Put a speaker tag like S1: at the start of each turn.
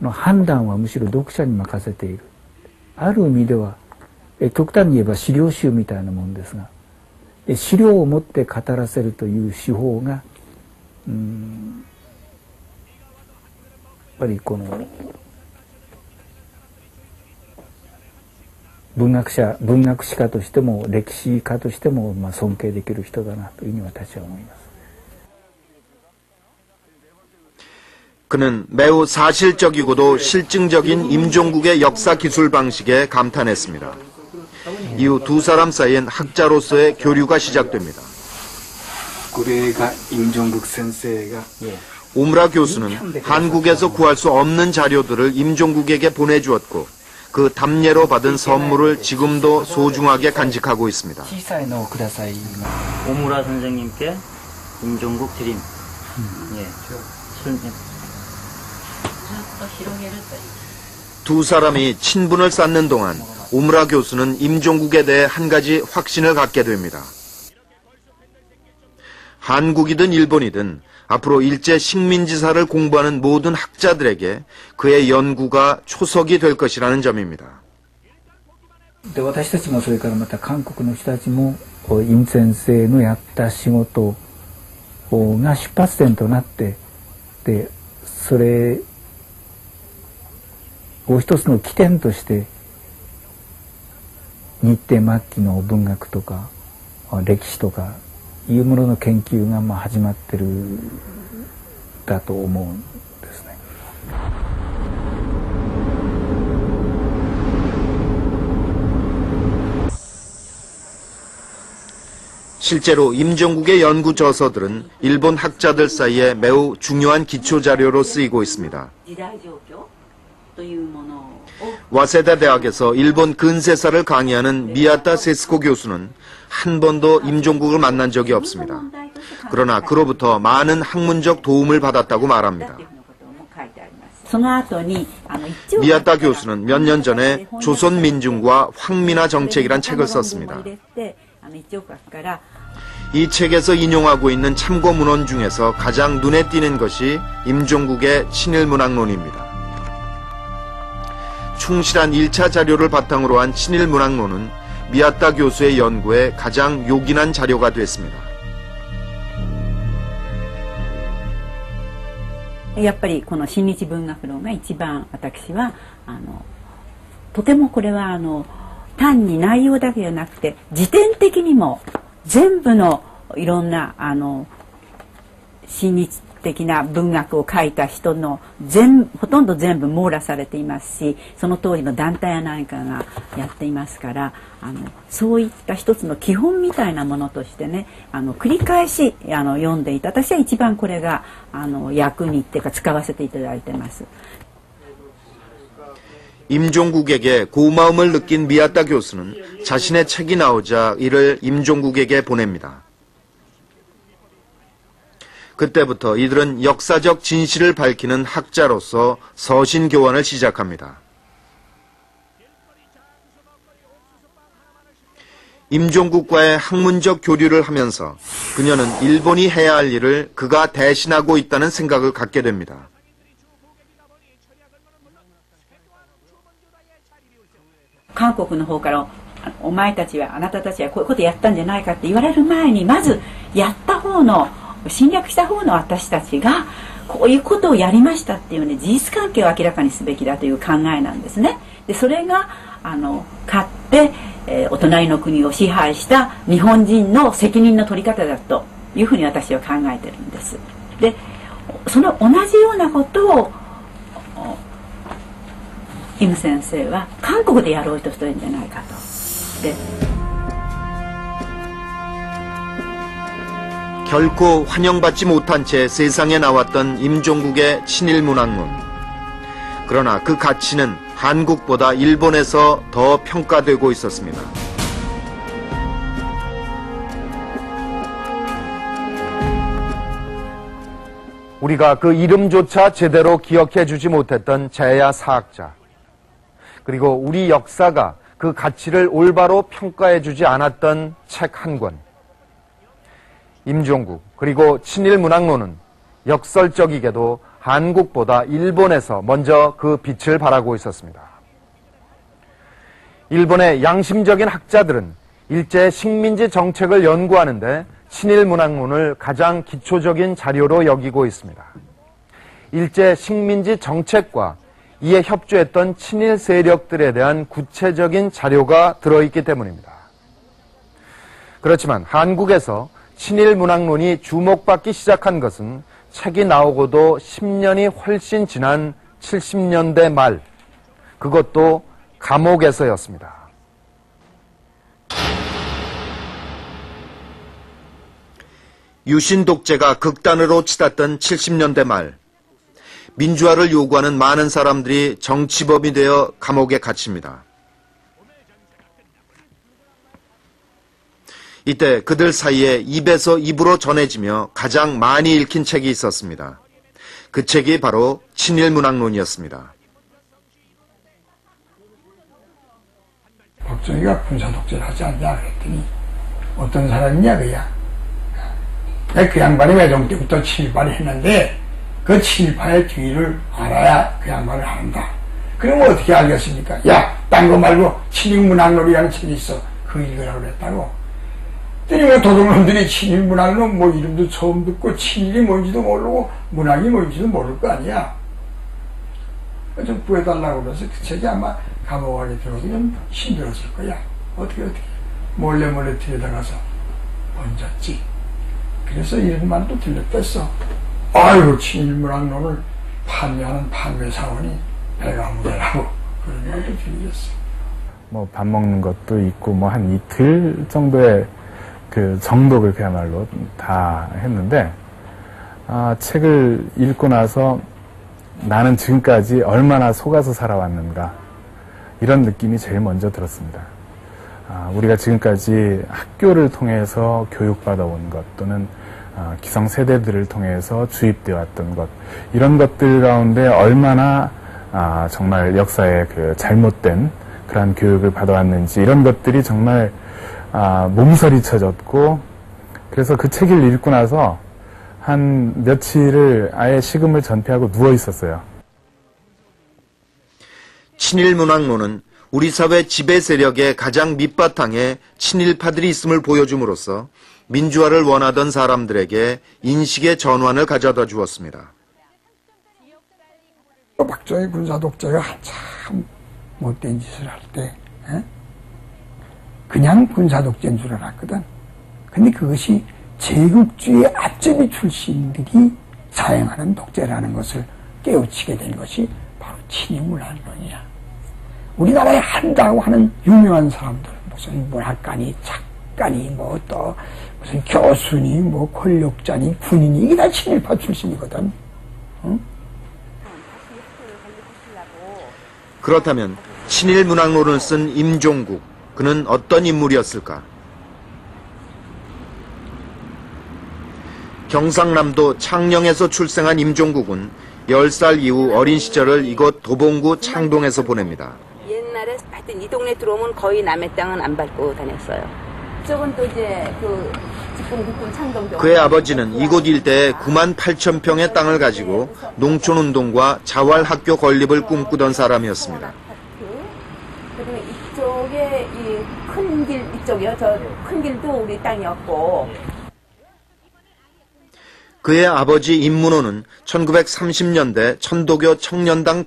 S1: の判断はむしろ読者に任せている。ある意味では極端に言えば資料集みたいなもんですが、資料を持って語らせるという手法がやっぱりこの文学史家としても歴史家としても尊敬できる人だなというふうに私は思います。
S2: 그는 매우 사실적이고도 실증적인 임종국의 역사 기술 방식에 감탄했습니다. 이후 두 사람 사이엔 학자로서의 교류가 시작됩니다. 오무라 교수는 한국에서 구할 수 없는 자료들을 임종국에게 보내주었고 그 답례로 받은 선물을 지금도 소중하게 간직하고 있습니다.
S3: 오무라 선생님께 임종국 드림. 예.
S2: 두 사람이 친분을 쌓는 동안 오무라 교수는 임종국에 대해 한 가지 확신을 갖게 됩니다. 한국이든 일본이든 앞으로 일제 식민지사를 공부하는 모든 학자들에게 그의 연구가 초석이 될 것이라는 점입니다.
S1: 私たちもそれからまた韓国の人たちも임先生のやった仕事が出発点となってでそれを一つの起点として日帝末期の文学とか歴史とかいうものの研究が始まってるだと思うんですね。
S2: 실제로 임종국의 연구 저서들은 일본 학자들 사이에 매우 중요한 기초 자료로 쓰이고 있습니다. 와세다 대학에서 일본 근세사를 강의하는 미야타 세스코 교수는 한 번도 임종국을 만난 적이 없습니다. 그러나 그로부터 많은 학문적 도움을 받았다고 말합니다. 미야타 교수는 몇 년 전에 조선민중과 황민화 정책이란 책을 썼습니다. 이 책에서 인용하고 있는 참고 문헌 중에서 가장 눈에 띄는 것이 임종국의 친일문학론입니다. 충실한 1차 자료를 바탕으로 한 친일문학론은 미야타 교수의 연구에 가장 요긴한 자료가 됐습니다.
S4: やっぱりこの新日文学論が一番私はとてもこれは単に内容だけじゃなくて時点的にも全部のいろんな親日的な文学を書いた人のほとんど全部網羅されていますしその当時の団体や何かがやっていますからそういった一つの基本みたいなものとしてね繰り返し読んでいた私は一番これが役にっていうか使わせていただいてます。
S2: 임종국에게 고마움을 느낀 미야타 교수는 자신의 책이 나오자 이를 임종국에게 보냅니다. 그때부터 이들은 역사적 진실을 밝히는 학자로서 서신 교환을 시작합니다. 임종국과의 학문적 교류를 하면서 그녀는 일본이 해야 할 일을 그가 대신하고 있다는 생각을 갖게 됩니다.
S4: 韓国の方からお前たちはあなたたちはこういうことやったんじゃないかって言われる前にまずやった方の侵略した方の私たちがこういうことをやりましたっていうね事実関係を明らかにすべきだという考えなんですね。でそれが勝って、お隣の国を支配した日本人の責任の取り方だというふうに私は考えてるんです。でその同じようなことをイム先生は韓国でやろうとしてるんじゃないかと。で
S2: 결코 환영받지 못한 채 세상에 나왔던 임종국의 친일문학론. 그러나 그 가치는 한국보다 일본에서 더 평가되고 있었습니다. 우리가 그 이름조차 제대로 기억해주지 못했던 제야 사학자. 그리고 우리 역사가 그 가치를 올바로 평가해주지 않았던 책 한 권. 임종국 그리고 친일문학론은 역설적이게도 한국보다 일본에서 먼저 그 빛을 발하고 있었습니다. 일본의 양심적인 학자들은 일제 식민지 정책을 연구하는데 친일 문학론을 가장 기초적인 자료로 여기고 있습니다. 일제 식민지 정책과 이에 협조했던 친일 세력들에 대한 구체적인 자료가 들어있기 때문입니다. 그렇지만 한국에서 친일 문학론이 주목받기 시작한 것은 책이 나오고도 10년이 훨씬 지난 70년대 말, 그것도 감옥에서였습니다. 유신 독재가 극단으로 치닫던 70년대 말, 민주화를 요구하는 많은 사람들이 정치범이 되어 감옥에 갇힙니다. 이때 그들 사이에 입에서 입으로 전해지며 가장 많이 읽힌 책이 있었습니다. 그 책이 바로 친일문학론이었습니다.
S5: 박정희가 군사독재를 하지 않냐 그랬더니 어떤 사람이냐 그야. 그 양반이 외종 때부터 친일파를 했는데 그 친일파의 뒤를 알아야 그 양반을 한다. 그러면 어떻게 알겠습니까? 야, 딴 거 말고 친일문학론이라는 책이 있어. 그 읽으라고 그랬다고. 그러니까 도둑놈들이 친일문학론 뭐 이름도 처음 듣고 친일이 뭔지도 모르고 문학이 뭔지도 모를 거 아니야. 좀 구해달라고 그래서 그 책이 아마 감옥 안에 들어오기 좀 힘들었을 거야. 어떻게 몰래 들여다가서 얹었지. 그래서 이름만 또 들렸댔어. 아이고 친일문학론을 판매하는 판매사원이 배가 무게라고 그런 말도 들렸어.
S6: 뭐 밥 먹는 것도 있고 뭐 한 이틀 정도의 그 정독을 그야말로 다 했는데, 책을 읽고 나서 나는 지금까지 얼마나 속아서 살아왔는가, 이런 느낌이 제일 먼저 들었습니다. 우리가 지금까지 학교를 통해서 교육받아온 것, 또는 기성세대들을 통해서 주입되어 왔던 것, 이런 것들 가운데 얼마나 정말 역사의 그 잘못된 그러한 교육을 받아왔는지, 이런 것들이 정말 몸서리 쳐졌고, 그래서 그 책을 읽고 나서 한 며칠을 아예 식음을 전폐하고 누워 있었어요.
S2: 친일문학론은 우리 사회 지배 세력의 가장 밑바탕에 친일파들이 있음을 보여줌으로써 민주화를 원하던 사람들에게 인식의 전환을 가져다 주었습니다.
S5: 박정희 군사독재가 한참 못된 짓을 할 때 그냥 군사독재인 줄 알았거든. 근데 그것이 제국주의 앞제비 출신들이 사행하는 독재라는 것을 깨우치게 된 것이 바로 친일문학론이야. 우리나라에 한다고 하는 유명한 사람들, 무슨 문학가니, 작가니, 뭐 또 무슨 교수니, 뭐 권력자니, 군인이, 이게 다 친일파 출신이거든. 응?
S2: 그렇다면 친일문학론을 쓴 임종국, 그는 어떤 인물이었을까? 경상남도 창녕에서 출생한 임종국은 10살 이후 어린 시절을 이곳 도봉구 창동에서 보냅니다.
S7: 옛날에 하여튼 이 동네 들어오면 거의 남의 땅은 안 밟고 다녔어요. 이쪽은 또 이제 그 북군 창동.
S2: 그의 아버지는 이곳 일대에 9만 8천 평의 땅을 가지고 농촌운동과 자활학교 건립을 꿈꾸던 사람이었습니다.
S7: 그리고 이쪽에 이 큰 길 이쪽이요. 저 큰 길도 우리 땅이었고.
S2: 그의 아버지 임문호는 1930년대 천도교 청년당